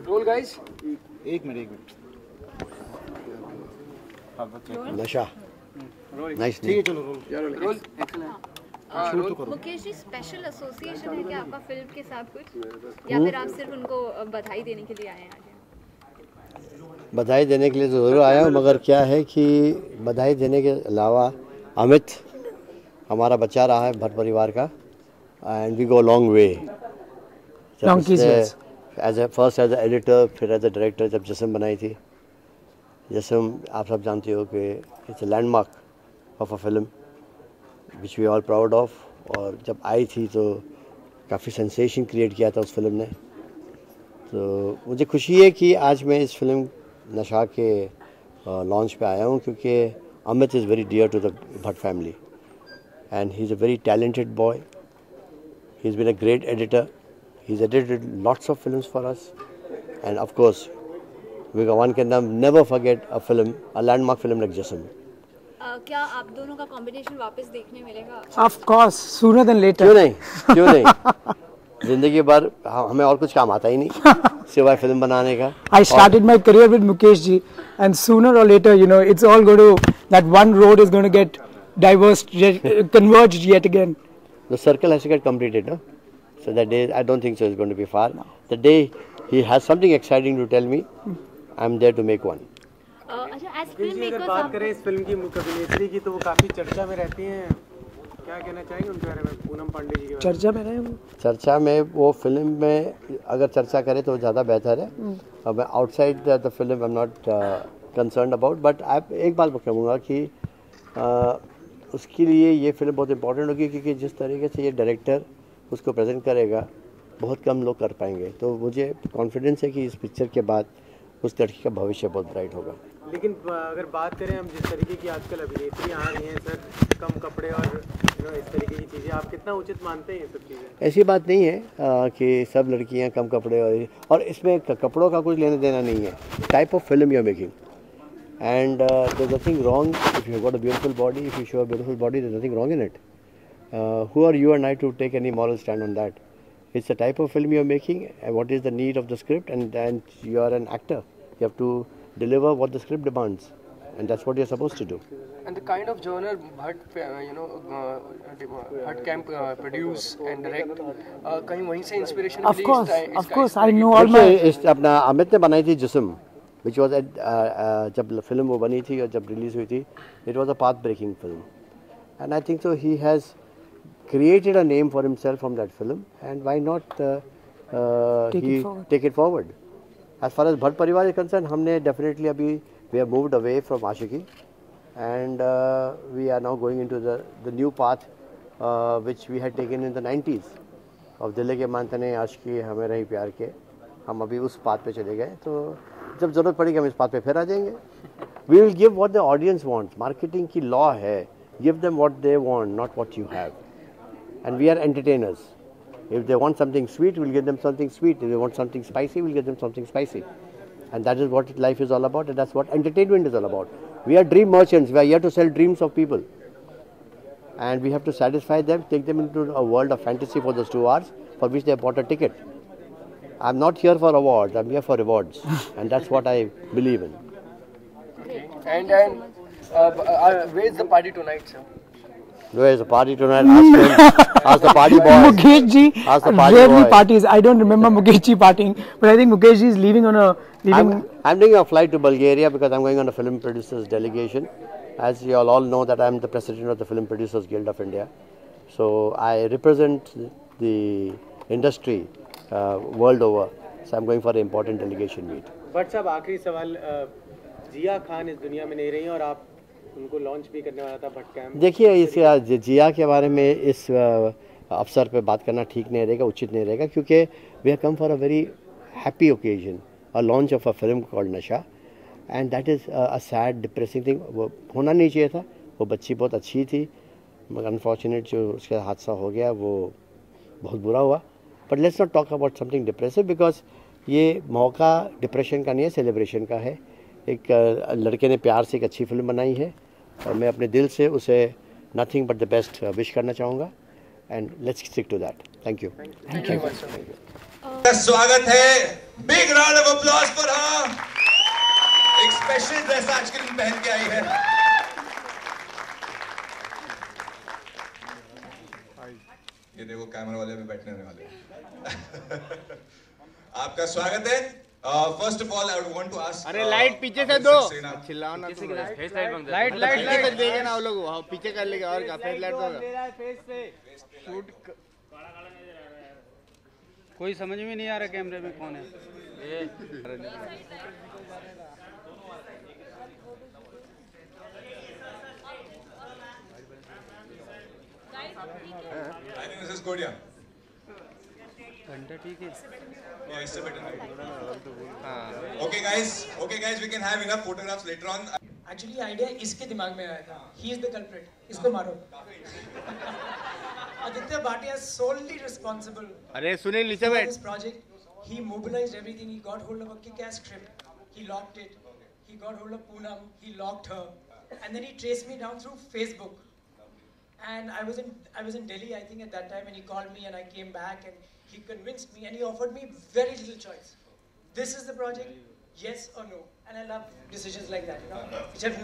Role guys. एक minute Nasha nice. ठीक है चलो roll. Roll excellent. Mukesh ji, special association है क्या आपका फिल्म के साथ कुछ, या फिर आप सिर्फ उनको बधाई देने के लिए आए हैं आज? बधाई देने के लिए तो ज़रूर आया हूँ, मगर क्या है कि बधाई देने के अलावा अमित हमारा बच्चा रहा है भट्ट परिवार का, and we go long way. First as editor, फिर एज ए डायरेक्टर जब जिस्म बनाई थी। जिस्म आप सब जानते हो कि it's a landmark of a film which we all proud of. और जब आई थी तो काफ़ी सेंसेशन क्रिएट किया था उस फिल्म ने। तो मुझे खुशी है कि आज मैं इस फिल्म नशा के लॉन्च पे आया हूँ, क्योंकि Amit is very dear to the Bhatt family and he is a very talented boy. He is been a great editor. He's edited lots of films for us, and of course, one can never forget a film, a landmark film like Jism. क्या आप दोनों का combination वापस देखने मिलेगा? Of course, sooner than later. क्यों नहीं जिंदगी भर हमें और कुछ काम आता ही नहीं सिवाय फिल्म बनाने का। I started my career with Mukesh ji, and sooner or later, you know, it's all going to, that one road is going to get converged yet again. The circle has to get completed, no? So that day, I don't think so it's going to be far. The day he has something exciting to tell me, I'm there to make one. अच्छा, as filmmakers अगर बात करें इस film की मुख्य अभिनेत्री की, तो वो काफ़ी चर्चा में रहती हैं। क्या कहना चाहेंगे उनके बारे में, पूनम पांडे जी के बारे में? चर्चा में रहे वो? चर्चा में वो फिल्म में अगर चर्चा करें तो ज़्यादा बेहतर है। अब outside the film I am not concern about, but आप एक बात कहूँगा कि उसके लिए ये फिल्म बहुत इंपॉर्टेंट होगी, क्योंकि जिस तरीके से ये डायरेक्टर उसको प्रेजेंट करेगा बहुत कम लोग कर पाएंगे। तो मुझे कॉन्फिडेंस है कि इस पिक्चर के बाद उस लड़की का भविष्य बहुत ब्राइट होगा। लेकिन अगर बात करें हम जिस तरीके की आजकल अभिनेत्री आ रही हैं सर, कम कपड़े और इस तरीके की चीज़ें, आप कितना उचित मानते हैं ये सब चीज़ें? ऐसी बात नहीं है कि सब लड़कियां कम कपड़े और इसमें कपड़ों का कुछ लेना देना नहीं है। Type of film you are making, and there is nothing wrong if you got a beautiful body, if you show a beautiful body, there is nothing wrong in it. Who are you and I to take any moral stand on that? It's the type of film you're making, and what is the need of the script, and you are an actor. You have to deliver what the script demands, and that's what you're supposed to do. And the kind of genre Bhatt, Bhatt can produce and direct, कहीं वहीं से inspiration Of course, I know all my. अपना अमित ने बनाई थी जिस्म, which was जब film वो बनी थी और जब रिलीज हुई थी, it was a path breaking film, and I think so he has created a name for himself from that film, and why not take it forward. As far as Bhatt Parivar is concerned, हमने definitely अभी we have moved away from Aashiqui, and we are now going into the new path which we had taken in the 90s of दिल के मानते नहीं आशिकी हमें रही प्यार के। हम अभी उस पाथ पे चले गए, तो जब जरूरत पड़ेगी हम इस पाथ पे फिर आ जाएंगे। We will give what the audience wants. Marketing की law है, give them what they want, not what you have. And we are entertainers. If they want something sweet, we'll give them something sweet. If they want something spicy, we'll give them something spicy. And that is what life is all about, and that's what entertainment is all about. We are dream merchants. We are here to sell dreams of people. And we have to satisfy them, take them into a world of fantasy for those 2 hours for which they bought a ticket. I'm not here for awards, I'm here for rewards. And that's what I believe in. And where's the party tonight, sir? Where is the party tonight? Ask the party boy. Mukesh ji rarely boy. parties. I don't remember Mukesh ji partying, but I think Mukesh ji is leaving on a. I'm doing a flight to Bulgaria because I'm going on a film producers delegation. As you all know that I'm the president of the Film Producers Guild of India. So I represent the industry world over. So I'm going for an important delegation meet. But साहब आखिरी सवाल, जिया खान इस दुनिया में नहीं रही और आप उनको लॉन्च भी करने वाला था भट्ट कैंप। देखिए, इस जिया के बारे में इस अवसर पे बात करना ठीक नहीं रहेगा, उचित नहीं रहेगा, क्योंकि we have come for a very happy occasion, a launch of a film called Nasha, and that is a sad depressing thing. वो होना नहीं चाहिए था। वो बच्ची बहुत अच्छी थी, मगर अनफॉर्चुनेट जो उसका हादसा हो गया वो बहुत बुरा हुआ। But let's not talk about something depressive, because ये मौका डिप्रेशन का नहीं है, सेलिब्रेशन का है। एक लड़के ने प्यार से एक अच्छी फिल्म बनाई है, और मैं अपने दिल से उसे nothing but the best wish करना चाहूँगा, and let's stick to that. Thank you. स्वागत है, big round of applause for her. एक स्पेशल ड्रेस आज के दिन पहन के आई है। ये देखो कैमरा वाले में बैठने वाले। आपका स्वागत है। First of all I would want to ask, अरे लाइट पीछे से दो, चिल्लाओ ना तुम। लाइट लाइट देखे ना वो लोग, वहाँ पीछे कर लेगा और क्या फेस लाइट होगा। शूट कोई समझ में नहीं आ रहा कैमरे में कौन है ये। I think this is good, yeah. घंटा ठीक है। Yeah, इससे better. Okay guys, we can have enough photographs later on. Actually, idea इसके दिमाग में आया था. He is the culprit. इसको मारो. Aditya Bhatia is solely responsible. अरे सुनील नीचे for बैठ। this project. He mobilized everything. He got hold of a kick-ass script. He locked it. He got hold of Poonam. He locked her, and then he traced me down through Facebook. And I was in Delhi, I think, at that time, and he called me, and I came back, and he convinced me, and he offered me very little choice. This is the project, yes or no. And I love decisions like that, you know, which have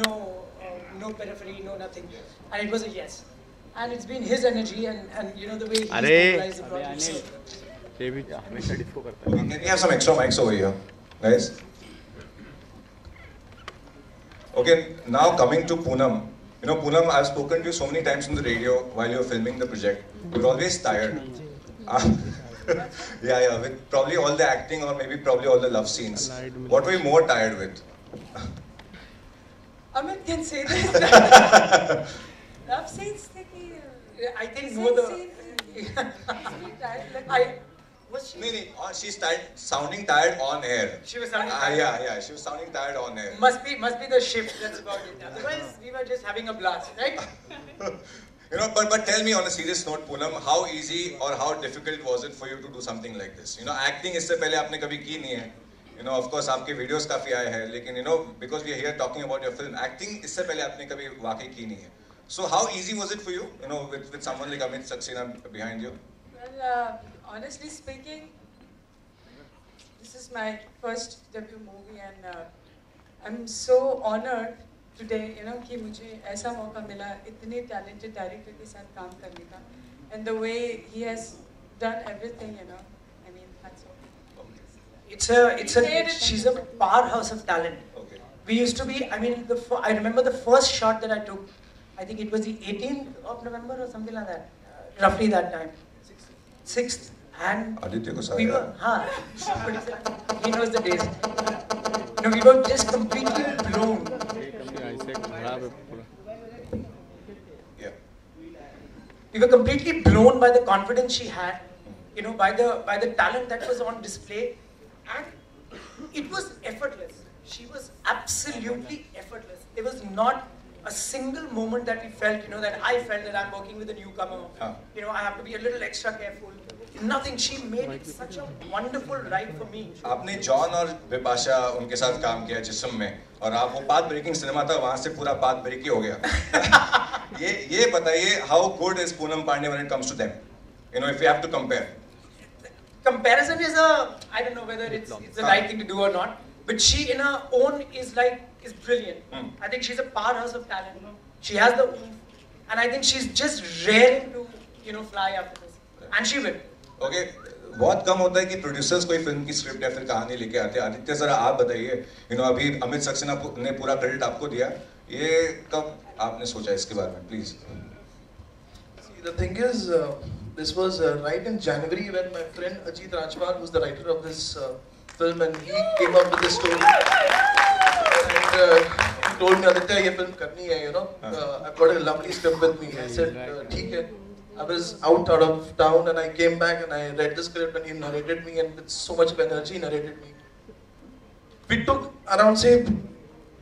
no periphery, no nothing. And it was a yes. And it's been his energy, and you know the way he's mobilized the project. Okay, can we have some extra mics over here, guys? Okay, now coming to Poonam. You know, Poonam, I've spoken to you so many times on the radio while you were filming the project. You're always tired. Yeah, with probably all the acting or maybe probably all the love scenes. What were you more tired with? Amit can say this. Love scenes, I think more the. Was she? No, she started sounding tired on air. She was sounding tired. Yeah, she was sounding tired on air. Must be the shift. That's about it. Otherwise, we were just having a blast, right? You know, but tell me on a serious note, Poonam, how easy or how difficult was it for you to do something like this? You know, acting इससे पहले आपने कभी की नहीं है. You know, of course, आपके videos काफी आए हैं, लेकिन you know, because we are here talking about your film, acting इससे पहले आपने कभी वाकई की नहीं है. So how easy was it for you? You know, with someone like Amit Saxena behind you? Well, honestly speaking, this is my first debut movie, and I'm so honored today, you know, कि मुझे ऐसा मौका मिला इतने talented director के साथ काम करने का, and the way he has done everything, you know, I mean, that's all. She's a powerhouse of talent. Okay. We used to be, I mean, I remember the first shot that I took, I think it was the 18th of November or something like that, roughly that time. 6th, and Aditya ko we were, he knows the days. You know, we were just completely blown. Yeah. We were completely blown by the confidence she had, you know, by the talent that was on display, and it was effortless. She was absolutely effortless. There was not a single moment that we felt, you know, that I felt that I'm working with a newcomer. You know, I have to be a little extra careful. Nothing. She made it such a wonderful ride for me. आपने John और बिपाशा उनके साथ काम किया जिस्म में, और आप वो पाथ ब्रेकिंग सिनेमा था, वहाँ से पूरा पाथ ब्रेक ही हो गया. ये बताइए, how good is Poonam Pandey when it comes to them? You know, if you have to compare. Comparison is I don't know whether it's the right thing to do or not, but she in her own is brilliant. I think she's a powerhouse of talent. She has the oomph, and I think she's just raring to, you know, fly after this, and she will. Okay, बहुत कम होता है कि producers कोई film की script या फिर कहानी लेके आते हैं. आदित्य जरा आप बताइए, you know, अभी अमित सक्सेना ने पूरा क्रेडिट आपको दिया, ये कब आपने सोचा इसके बारे में, please? See, the thing is, this was right in January when my friend Ajit Rajpal, who's the writer of this film, and he came up with this story. And he told me, Aditya, ये film करनी है, you know. I've got a lovely script with me. I said, ठीक है. I was out of town and I came back and I read the script and he narrated me, and with so much of energy narrated me. We took around, say,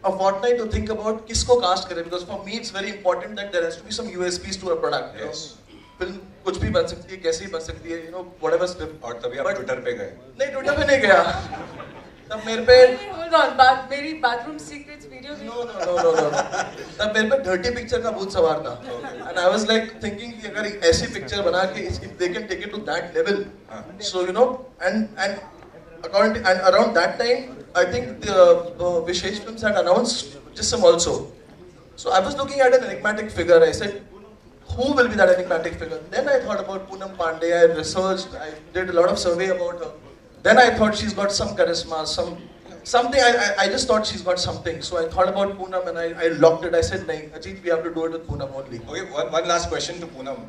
a fortnight to think about किसको cast करें, because for me it's very important that there has to be some USPs to a product. Yes. Film कुछ भी बन सकती है, कैसे भी बन सकती है, you know, whatever script. और तभी आप ट्विटर पे गए? नहीं, ट्विटर पे नहीं गया. तब मेरे पे Hold on, मेरी bathroom secrets video no. तब मेरे पे dirty picture का भूत सवार था. And I was like thinking कि अगर एक ऐसी picture बना के if they can take it to that level, so you know, and according and around that time, I think the Vishesh Films had announced Jism also. So I was looking at an enigmatic figure. I said, who will be that enigmatic figure? Then I thought about Poonam Pandey. I researched. I did a lot of survey about her. Then I thought she's got some charisma, something. I just thought she's got something. So I thought about Poonam and I locked it. I said, "Nahi, Ajit, we have to do it with Poonam only." Okay, one last question to Poonam.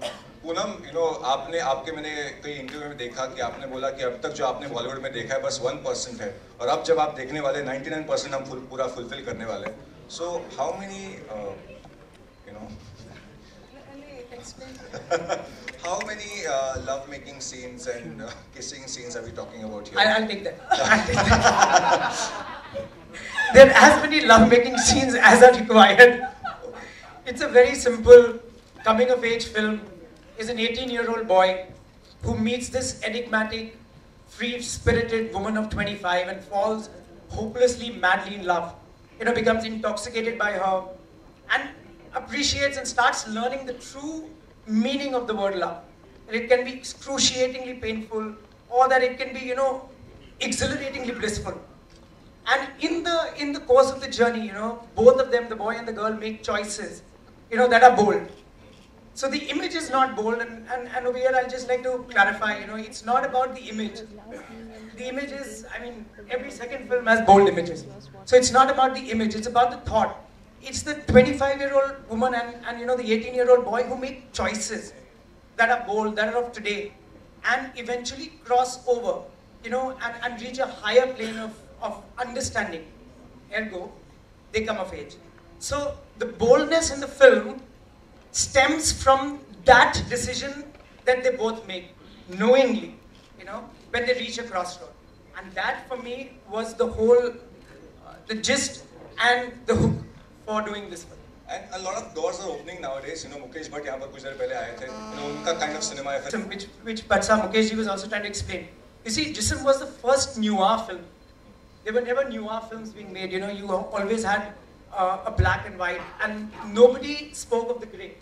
Poonam, you know, आपके मैंने कई interview में देखा कि आपने बोला कि अब तक जो आपने बॉलीवुड में देखा है बस 1% है और अब जब आप देखने वाले 99% हम पूरा फुलफिल करने वाले हैं. So how many, you know, how many love-making scenes and kissing scenes are we talking about here? I'll take that. There are as many love-making scenes as are required. It's a very simple coming-of-age film. Is an 18-year-old boy who meets this enigmatic, free-spirited woman of 25 and falls hopelessly, madly in love. You know, becomes intoxicated by her and appreciates and starts learning the true meaning of the word love. And it can be excruciatingly painful, or that it can be, you know, exhilaratingly blissful. And in the course of the journey, you know, both of them, the boy and the girl, make choices, you know, that are bold. So the image is not bold, and over here I'll just like to clarify, you know, it's not about the image. The image is, I mean, every second film has bold images. So it's not about the image, it's about the thought. It's the 25-year-old woman and you know, the 18-year-old boy who make choices that are bold, that are of today, and eventually cross over, you know, and reach a higher plane of understanding. Ergo, they come of age. So the boldness in the film stems from that decision that they both make, knowingly, you know, when they reach a crossroad. And that for me was the whole, the gist and the hook for doing this film. And a lot of doors are opening nowadays. You know, Mukesh Bhatt यहाँ पर कुछ देर पहले आए थे. You know, उनका kind of cinema है. Which Patsa Mukesh ji was also trying to explain. You see, Jism was the first noir film. There were never noir films being made. You know, you always had a black and white, and nobody spoke of the grey.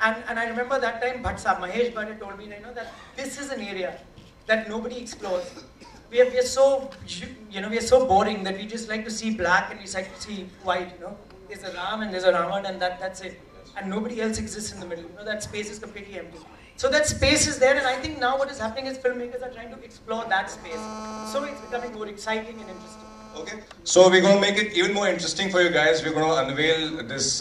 And I remember that time Bhatt Mahesh Bhatt told me, you know, that this is an area that nobody explores. We are so, you know, we are so boring that we just like to see black and we like to see white, you know. There's a Ram and there's a Ravan and that's it. And nobody else exists in the middle. You know, that space is completely empty. So that space is there, and I think now what is happening is filmmakers are trying to explore that space. So it's becoming more exciting and interesting. Okay, so we're going to make it even more interesting for you guys. We're going to unveil this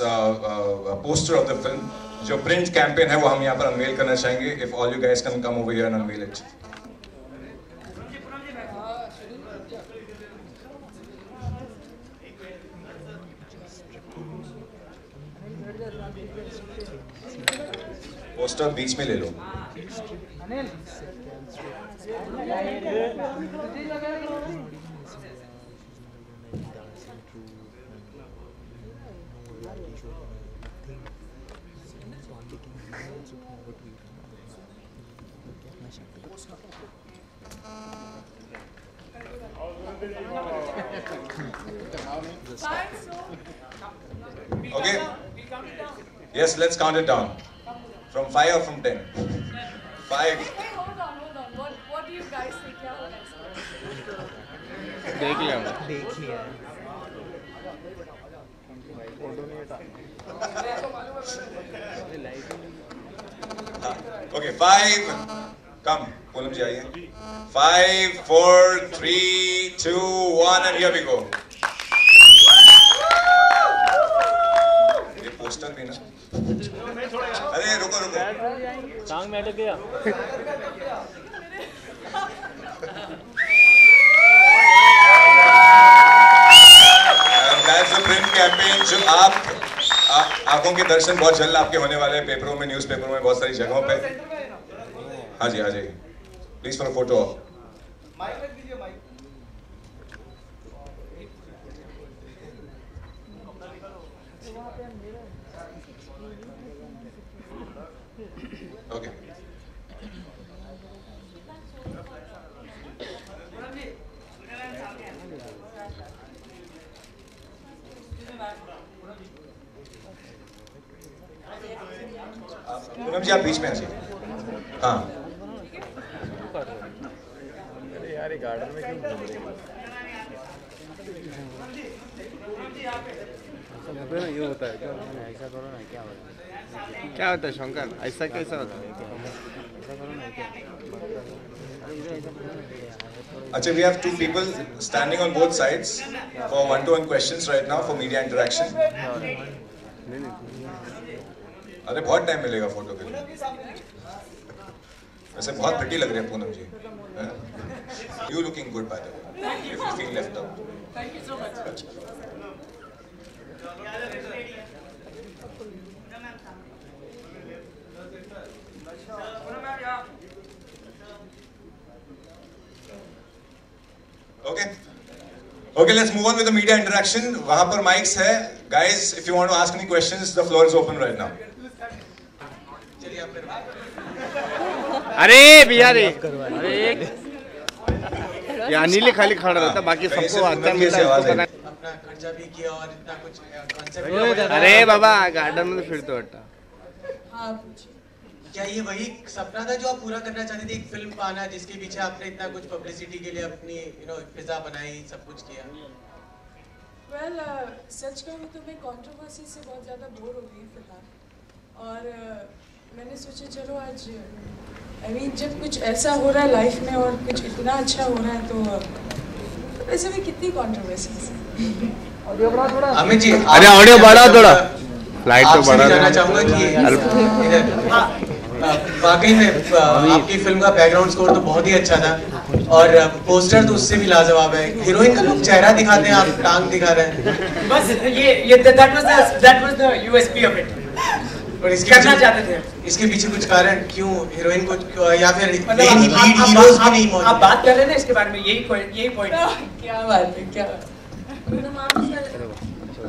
poster of the film. जो print campaign है वो हम यहाँ पर unveil करना चाहेंगे. If all you guys can come over here and unveil it. Poster बीच में ले लो. Okay. Yes, let's count it down. From 5 or from 10? 5. Hey, hold on. What do you guys think? क्या होना है? देख लिया. Okay, 5. Come, Poonam ji आइए. 5, 4, 3, 2, 1, and here we go. ये पोस्टर भी ना. अरे रुको. सांग में गया. And that's the print campaign जो आप आंखों के दर्शन बहुत जल्द आपके होने वाले हैं. पेपरों में, न्यूज़पेपरों में, बहुत सारी जगहों पे. हाँ जी, आ जाइए. Please for a photo. Okay. Poonam जी आप बीच में आ जाइए। हाँ अरे यार गार्डन में क्यों घूम रहे हो? ये होता है क्या? ऐसा करो ना, क्या होता है शंकर? ऐसा कैसा होता है? अच्छा, we have two people standing on both sides for one-to-one questions right now for media interaction. अरे बहुत टाइम मिलेगा फोटो के लिए। वैसे बहुत प्रिटी लग रही है पूनम जी। You looking good by the way. If you feel left out. Thank you so much. Okay, let's move on with the media interaction. वहाँ पर mics है. Guys, if you want to ask any questions, the floor is open right now. अरे बिहार ये अनिल खाली खड़ा रहता, बाकी सबको आता मिलता है। अपना खर्चा भी किया और इतना कुछ कॉन्सेप्ट। अरे बाबा गार्डन में फिर तो हटा। हाँ, क्या ये वही सपना था जो आप पूरा करना चाहते थे, एक फिल्म पाना जिसके पीछे आपने इतना कुछ पब्लिसिटी के लिए अपनी फिजा बनाई, सब कुछ किया? वेल सच कहूँ तो मैं कंट्रोवर्सी से बहुत ज़्यादा बोर हो गई फिलहाल, और मैंने सोचा चलो आज जब कुछ ऐसा हो रहा है लाइफ में और कुछ इतना अच्छा हो रहा है तो वैसे भी कितनी कंट्रोवर्सी। अमित जी, अरे ऑडियो बढ़ा थोड़ा, फ्लाइट तो बढ़ा। जानना चाहूँगा कि वाकई में आपकी फिल्म का बैकग्राउंड स्कोर तो बहुत ही अच्छा था और पोस्टर तो उससे भी लाजवाब है। हीरोइन का लोग चेहरा दिखाते हैं, आप टांग दिखा रहे हैं। बस ये that was the USP of it. और इसके करना चाहते थे। इसके पीछे कुछ कारण क्यों हीरोइन को या फिर मतलब आप बात कर रहे थे इसके बारे में, यही पॉइंट। क्या बात है, क्या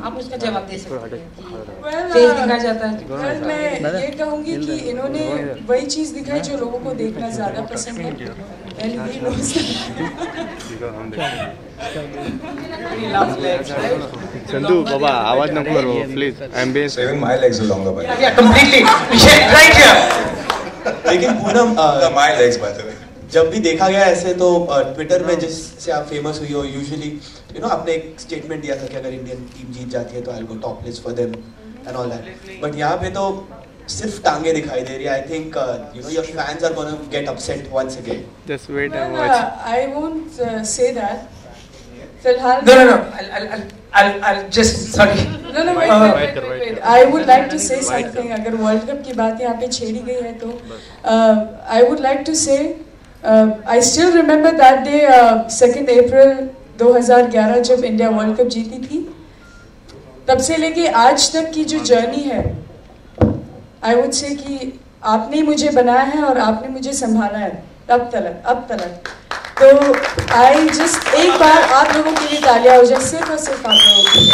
आप उसका जवाब दे सकते हैं। फेस दिखाया जाता है। मैं ये कहूँगी कि इन्होंने वही चीज़ दिखाई जो लोगों को देखना ज़्यादा पसंद है। चंदू बाबा आवाज न करो please, ambience. Even my legs are longer by the way. Yeah, completely. Right here. लेकिन Poonam My legs by the way. जब भी देखा गया ऐसे तो ट्विटर में जिससे आप फेमस हुई हो, यूजुअली आपने एक स्टेटमेंट दिया था कि अगर इंडियन टीम जीत जाती है तो I will go topless for them and all that, but यहाँ पे तो सिर्फ टांगे दिखाई दे रही है। I think your fans are gonna get upset once again. Just wait and watch. I won't say that फिलहाल। No. I'll just sorry. No, wait. I would like to say something. अगर वर्ल्ड कप की बात यहाँ पे छेड़ी गई है तो I would like to say I still remember that day 2 अप्रैल 2011 जब इंडिया वर्ल्ड कप जीती थी, तब से लेके आज तक की जो जर्नी है, I would say कि आपने मुझे बनाया है और आपने मुझे संभाला है अब तलक। तो आई जस्ट एक बार आप लोगों के लिए तालियां हो जाए, सिर्फ और सिर्फ आप लोगों के लिए।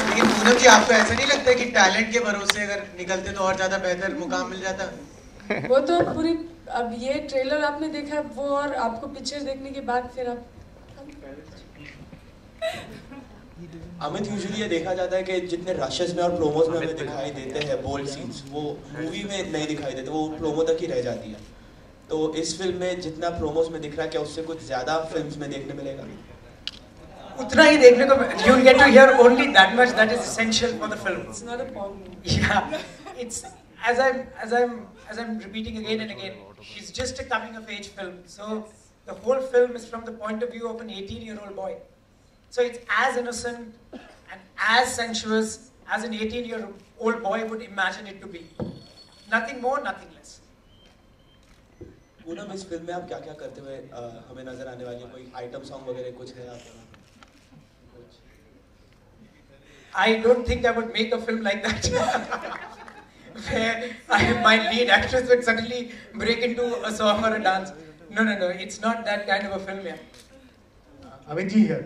लेकिन पूनम जी, आपको ऐसा नहीं लगता कि टैलेंट के भरोसे अगर निकलते तो और ज्यादा बेहतर मुकाम मिल जाता? वो तो पूरी, अब ये ट्रेलर आपने देखा वो, और आपको पिक्चर देखने के बाद फिर आप अमित, यूजुअली ये देखा जाता है कि जितने रशेस में और प्रोमोज में हमें दिखाई देते हैं बोल्ड सीन्स, वो मूवी में नहीं दिखाई देते, वो प्रोमो तक ही रह जाती है। तो इस फिल्म में जितना प्रोमोज में दिख रहा है, क्या उससे कुछ ज्यादा फिल्म्स में देखने मिलेगा? उतना ही देखने को you will get to hear only that much that is essential for the film. It's not a porn. Yeah, it's as I'm repeating again and again. It's just a coming of age film. So the whole film is from the point of view of an 18-year-old boy. So it's as innocent and as sensuous as an 18-year-old boy would imagine it to be. Nothing more, nothing less. Poonam, इस film में आप क्या क्या करते हुए हमें नजर आने वाली है? कोई आइटम सॉन्ग वगैरह कुछ है आपका? I don't think I would make a film like that where my lead actress would suddenly break into a song or a dance. No, it's not that kind of a film. Amit ji here.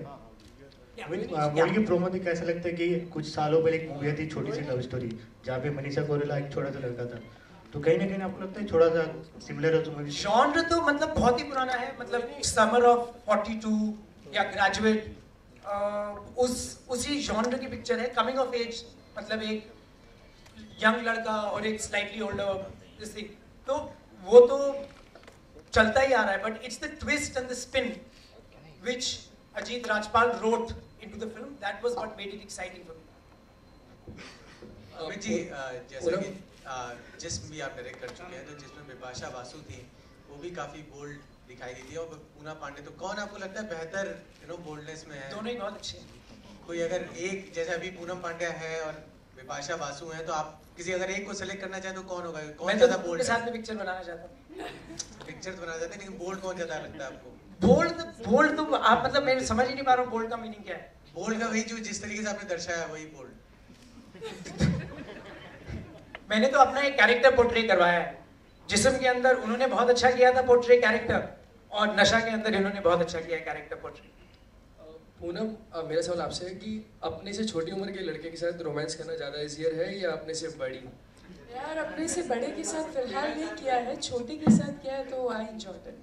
Movie की promo देख कैसा लगता है कि कुछ सालों पहले एक मूवी थी छोटी सी लव स्टोरी, जहाँ पे मनीषा कोइराला एक छोटा सा लड़का था, तो कहीं ना कहीं आपको लगता है थोड़ा सा सिमिलर हो? तुम्हें जॉनर तो मतलब बहुत ही पुराना है, मतलब समर ऑफ 42 या ग्रेजुएट, उसी जॉनर की पिक्चर है। कमिंग ऑफ एज मतलब एक यंग लड़का और एक स्लाइटली ओल्डर दिस थिंग, तो वो तो चलता ही आ रहा है, but it's the twist and the spin which Ajit Rajpal wrote into the film, that was what made it exciting for me. Amit ji, जैसा कि जिस्म भी आप डायरेक्ट कर चुके हैं, तो जिसमें बिपाशा बासु थी वो भी काफी बोल्ड दिखाई दी थी, और पूनम पांडे, तो कौन आपको लगता है बेहतर बोल्डनेस में है? दोनों ही बहुत अच्छे हैं। कोई अगर एक, जैसे अभी पूनम पांडे है और बिपाशा बासु हैं, तो आप किसी अगर एक को सेलेक्ट करना चाहे तो कौन होगा? कौन ज्यादा बोल्ड है? साथ में पिक्चर बनाना चाहता हूँ। पिक्चर तो बनाना चाहते हैं, लेकिन बोल्ड कौन ज्यादा लगता है आपको? बोल्ड तो आप मतलब मैं समझ ही नहीं पा रहा हूँ बोल्ड का मीनिंग क्या है। बोल्ड का वही जो जिस तरीके से आपने दर्शाया वही बोल्ड। मैंने तो अपना एक कैरेक्टर पोर्ट्रे करवाया है, जिस्म के अंदर उन्होंने बहुत अच्छा किया था पोर्ट्रे कैरेक्टर, और नशा के अंदर इन्होंने बहुत अच्छा किया है कैरेक्टर पोर्ट्रे। पूनम, मेरा सवाल आपसे है कि अपने से छोटी उम्र के लड़के के साथ रोमांस करना ज़्यादा ईजियर है या अपने से बड़ी? यार अपने से बड़े के साथ फिलहाल नहीं किया है, छोटे के साथ किया है, तो I enjoyed it.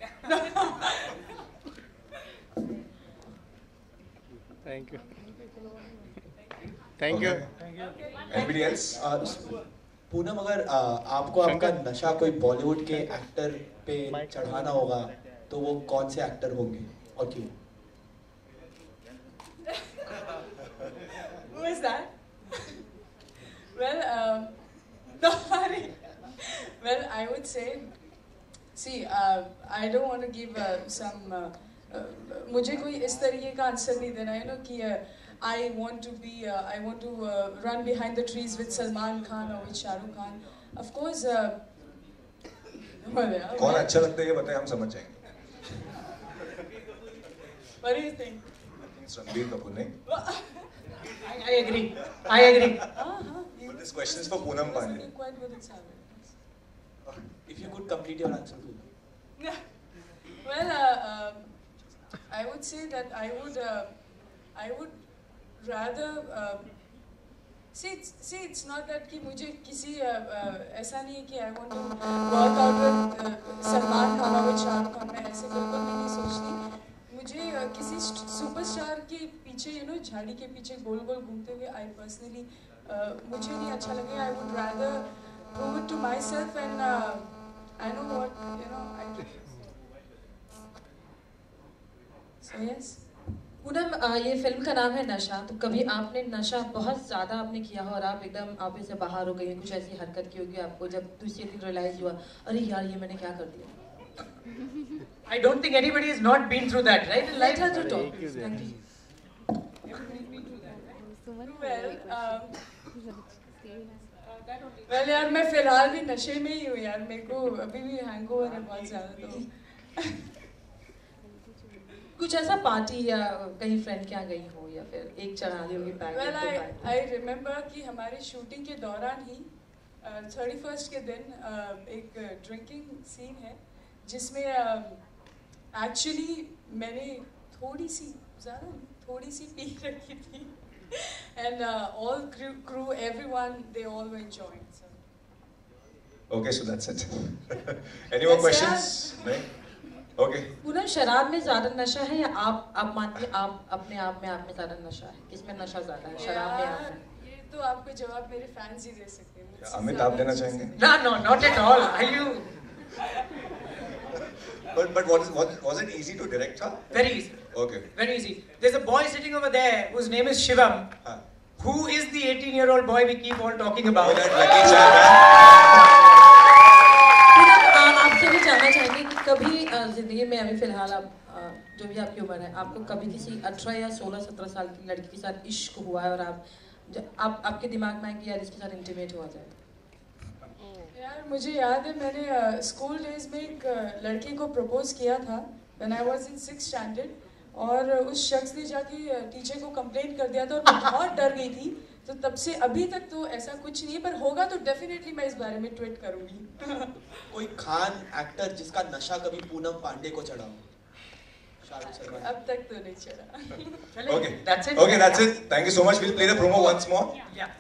Thank you. Thank you. Anybody else? Poonam, अगर आपको आपका नशा कोई बॉलीवुड के एक्टर पे चढ़ाना होगा तो वो कौन से एक्टर होंगे और क्यों? Who is that? Well, sorry. Well, I would say, see, I don't want to give some. मुझे कोई इस तरीके का आंसर नहीं देना है ना कि I want to run behind the trees with Salman Khan or with Shah Rukh Khan. Of course. कौन अच्छा लगता है ये बताएं, हम समझ जाएंगे। What do you think? Ranbir Kapoor नहीं? I agree. I agree. But this question is for Poonam Pandey. Quite good at Salman. If you could complete your answer. Well, I would say that I would rather see. It's not that कि मुझे किसी ऐसा नहीं है कि I want to work out with Salman Khan or with Shah Rukh Khan, मैं ऐसे बिल्कुल भी नहीं सोचती। मुझे किसी सुपरस्टार के पीछे झाड़ी के पीछे गोल गोल घूमते हुए I personally मुझे नहीं अच्छा लगे। I would rather prove it to myself and I know what I can. So yes. Poonam, ये फिल्म का नाम है नशा, तो कभी आपने नशा बहुत ज़्यादा आपने किया हो और आप एकदम आप इससे बाहर हो गई, कुछ ऐसी हरकत की होगी आपको जब दूसरे दिन रियलाइज हुआ अरे यार ये मैंने क्या कर दिया? I don't think anybody has not been through that, right? Let her to talk. Thank you. Well, यार मैं फिलहाल भी नशे में ही हूँ यार, मेरे को अभी भी हैंगओवर है बहुत ज़्यादा, तो कुछ ऐसा पार्टी या कहीं फ्रेंड के यहाँ गई हो या फिर एक चढ़ा दी होगी बैग? Well, I remember कि हमारी शूटिंग के दौरान ही 31st के दिन एक ड्रिंकिंग सीन है जिसमें एक्चुअली मैंने थोड़ी सी पी रखी थी and all crew everyone they all were enjoying, so. Okay, so that's it. Any more questions? नहीं? Okay. पूनम, शराब में ज़्यादा नशा है या आप मानते हैं आप अपने आप में ज़्यादा नशा है? किसमें नशा ज़्यादा है, शराब में या? ये तो आपको जवाब मेरे फैंस ही दे सकते हैं। अमित, आप देना चाहेंगे? No, not at all. Are you? But was it easy to direct her? Very easy. Okay. Very easy. There's a boy sitting over there whose name is Shivam. Who is the 18-year-old boy we keep all talking about? Oh, that lucky child. आपसे भी जानना चाहेंगे कि कभी जिंदगी में अभी फिलहाल आप जो भी आपकी उम्र है, आपको कभी किसी 18 या 16-17 साल की लड़की के साथ इश्क हुआ है और आपके दिमाग में आया कि यार इसके साथ इंटीमेट हुआ जाए? यार मुझे याद है मैंने स्कूल डेज में एक लड़की को प्रपोज किया था when I was in 6th standard, और उस शख्स ने जाके टीचर को कंप्लेंट कर दिया था और मैं बहुत डर गई थी, तो तब से अभी तक तो ऐसा कुछ नहीं है, पर होगा तो डेफिनेटली मैं इस बारे में ट्वीट करूंगी। कोई खान एक्टर जिसका नशा कभी पूनम पांडे को चढ़ा हो? अब तक तो नहीं चढ़ा। Okay, that's it. Thank you so much. We'll play the promo once more. Yeah.